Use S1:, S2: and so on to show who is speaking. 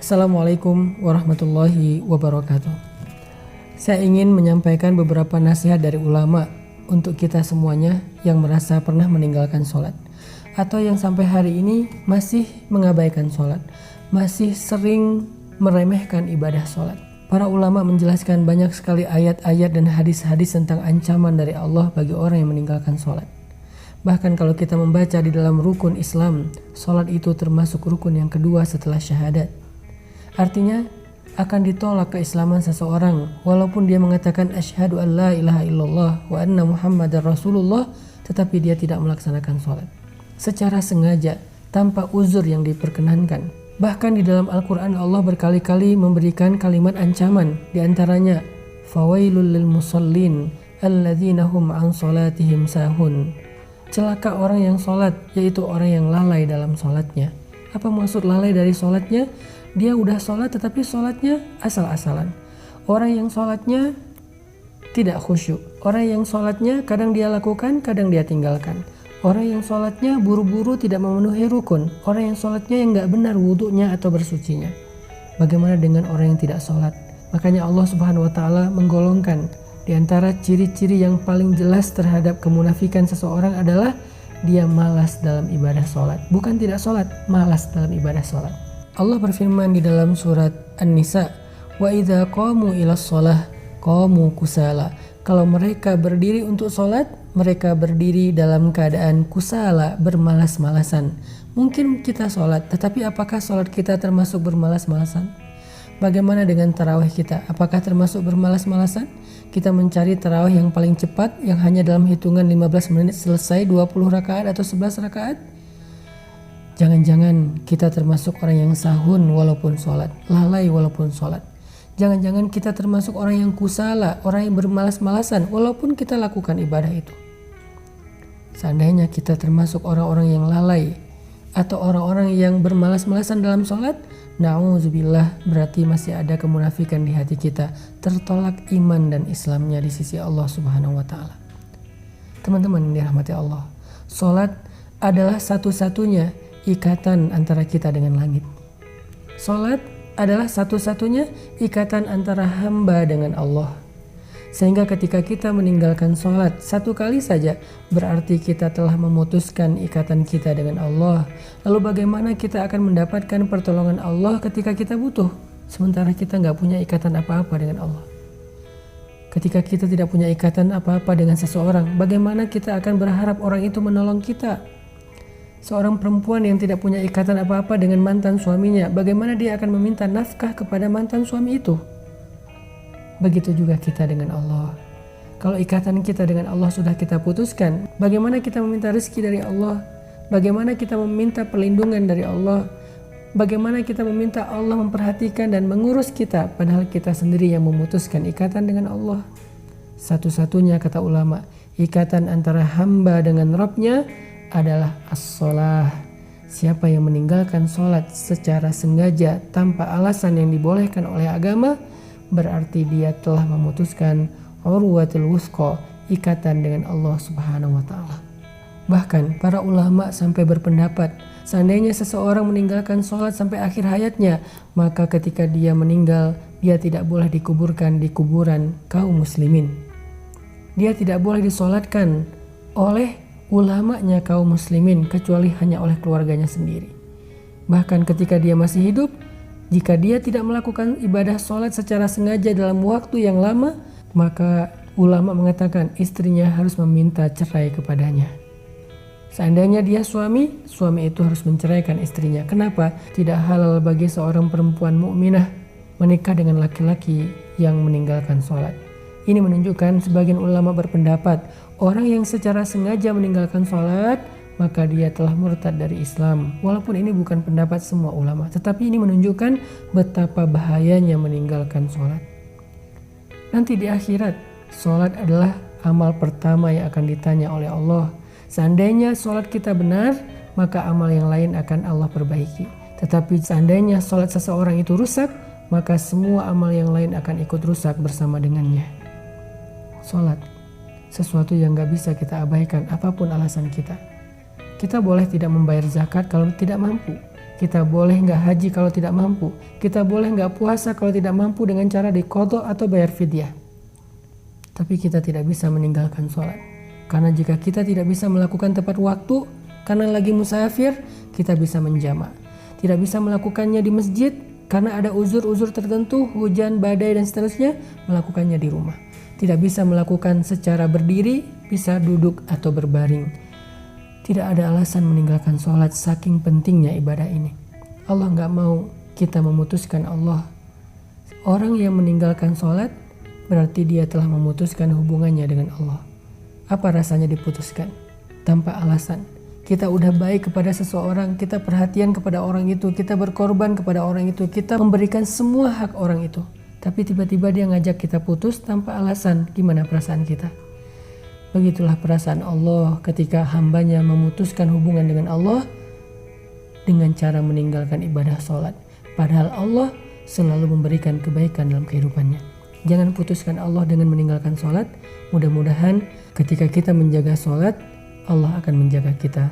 S1: Assalamualaikum warahmatullahi wabarakatuh. Saya ingin menyampaikan beberapa nasihat dari ulama untuk kita semuanya yang merasa pernah meninggalkan sholat atau yang sampai hari ini masih mengabaikan sholat, masih sering meremehkan ibadah sholat. Para ulama menjelaskan banyak sekali ayat-ayat dan hadis-hadis tentang ancaman dari Allah bagi orang yang meninggalkan sholat. Bahkan kalau kita membaca di dalam rukun Islam, sholat itu termasuk rukun yang kedua setelah syahadat. Artinya akan ditolak keislaman seseorang walaupun dia mengatakan asyhadu an la ilaha illallah wa anna muhammadar rasulullah, tetapi dia tidak melaksanakan sholat secara sengaja tanpa uzur yang diperkenankan. Bahkan di dalam Al-Quran Allah berkali-kali memberikan kalimat ancaman, diantaranya fawailul lil musallin alladzina hum an sholatihim sahun. Celaka orang yang sholat, yaitu orang yang lalai dalam sholatnya. Apa maksud lalai dari sholatnya? Dia udah sholat tetapi sholatnya asal-asalan. Orang yang sholatnya tidak khusyuk. Orang yang sholatnya kadang dia lakukan, kadang dia tinggalkan. Orang yang sholatnya buru-buru tidak memenuhi rukun. Orang yang sholatnya yang gak benar wudunya atau bersucinya. Bagaimana dengan orang yang tidak sholat? Makanya Allah Subhanahu wa Ta'ala menggolongkan di antara ciri-ciri yang paling jelas terhadap kemunafikan seseorang adalah dia malas dalam ibadah sholat. Bukan tidak sholat, malas dalam ibadah sholat. Allah berfirman di dalam surat An-Nisa, wa idza qamu ilas shalah qamu kusala. Kalau mereka berdiri untuk sholat, mereka berdiri dalam keadaan kusala, bermalas-malasan. Mungkin kita sholat, tetapi apakah sholat kita termasuk bermalas-malasan? Bagaimana dengan tarawih kita? Apakah termasuk bermalas-malasan? Kita mencari tarawih yang paling cepat, yang hanya dalam hitungan 15 menit selesai 20 rakaat atau 11 rakaat? Jangan-jangan kita termasuk orang yang sahun walaupun sholat, lalai walaupun sholat. Jangan-jangan kita termasuk orang yang kusala, orang yang bermalas-malasan walaupun kita lakukan ibadah itu. Seandainya kita termasuk orang-orang yang lalai atau orang-orang yang bermalas-malasan dalam sholat, na'udzubillah, berarti masih ada kemunafikan di hati kita, tertolak iman dan Islamnya di sisi Allah Subhanahu wa Ta'ala. Teman-teman yang dirahmati Allah, sholat adalah satu-satunya ikatan antara kita dengan langit. Sholat adalah satu-satunya ikatan antara hamba dengan Allah. Sehingga ketika kita meninggalkan sholat satu kali saja, berarti kita telah memutuskan ikatan kita dengan Allah. Lalu bagaimana kita akan mendapatkan pertolongan Allah ketika kita butuh, sementara kita gak punya ikatan apa-apa dengan Allah? Ketika kita tidak punya ikatan apa-apa dengan seseorang, bagaimana kita akan berharap orang itu menolong kita? Seorang perempuan yang tidak punya ikatan apa-apa dengan mantan suaminya, bagaimana dia akan meminta nafkah kepada mantan suami itu? Begitu juga kita dengan Allah. Kalau ikatan kita dengan Allah sudah kita putuskan, bagaimana kita meminta rezeki dari Allah? Bagaimana kita meminta perlindungan dari Allah? Bagaimana kita meminta Allah memperhatikan dan mengurus kita, padahal kita sendiri yang memutuskan ikatan dengan Allah? Satu-satunya, kata ulama, ikatan antara hamba dengan Rabb-nya adalah as-sholah. Siapa yang meninggalkan sholat secara sengaja tanpa alasan yang dibolehkan oleh agama, berarti dia telah memutuskan urwatul wuthqa, ikatan dengan Allah Subhanahu wa Ta'ala. Bahkan para ulama sampai berpendapat, seandainya seseorang meninggalkan sholat sampai akhir hayatnya, maka ketika dia meninggal, dia tidak boleh dikuburkan di kuburan kaum muslimin. Dia tidak boleh disolatkan oleh ulamanya kaum muslimin, kecuali hanya oleh keluarganya sendiri. Bahkan ketika dia masih hidup, jika dia tidak melakukan ibadah sholat secara sengaja dalam waktu yang lama, maka ulama mengatakan istrinya harus meminta cerai kepadanya. Seandainya dia suami itu harus menceraikan istrinya. Kenapa? Tidak halal bagi seorang perempuan mukminah menikah dengan laki-laki yang meninggalkan sholat. Ini menunjukkan sebagian ulama berpendapat orang yang secara sengaja meninggalkan sholat, maka dia telah murtad dari Islam. Walaupun ini bukan pendapat semua ulama, tetapi ini menunjukkan betapa bahayanya meninggalkan sholat. Nanti di akhirat, sholat adalah amal pertama yang akan ditanya oleh Allah. Seandainya sholat kita benar, maka amal yang lain akan Allah perbaiki. Tetapi seandainya sholat seseorang itu rusak, maka semua amal yang lain akan ikut rusak bersama dengannya. Sholat, sesuatu yang gak bisa kita abaikan apapun alasan kita. Kita boleh tidak membayar zakat kalau tidak mampu. Kita boleh nggak haji kalau tidak mampu. Kita boleh nggak puasa kalau tidak mampu dengan cara diqadha atau bayar fidyah. Tapi kita tidak bisa meninggalkan sholat. Karena jika kita tidak bisa melakukan tepat waktu, karena lagi musafir, kita bisa menjamak. Tidak bisa melakukannya di masjid, karena ada uzur-uzur tertentu, hujan, badai, dan seterusnya, melakukannya di rumah. Tidak bisa melakukan secara berdiri, bisa duduk atau berbaring. Tidak ada alasan meninggalkan sholat, saking pentingnya ibadah ini. Allah nggak mau kita memutuskan Allah. Orang yang meninggalkan sholat, berarti dia telah memutuskan hubungannya dengan Allah. Apa rasanya diputuskan? Tanpa alasan. Kita udah baik kepada seseorang, kita perhatian kepada orang itu, kita berkorban kepada orang itu, kita memberikan semua hak orang itu. Tapi tiba-tiba dia ngajak kita putus tanpa alasan. Gimana perasaan kita? Begitulah perasaan Allah ketika hambanya memutuskan hubungan dengan Allah dengan cara meninggalkan ibadah sholat. Padahal Allah selalu memberikan kebaikan dalam kehidupannya. Jangan putuskan Allah dengan meninggalkan sholat. Mudah-mudahan ketika kita menjaga sholat, Allah akan menjaga kita.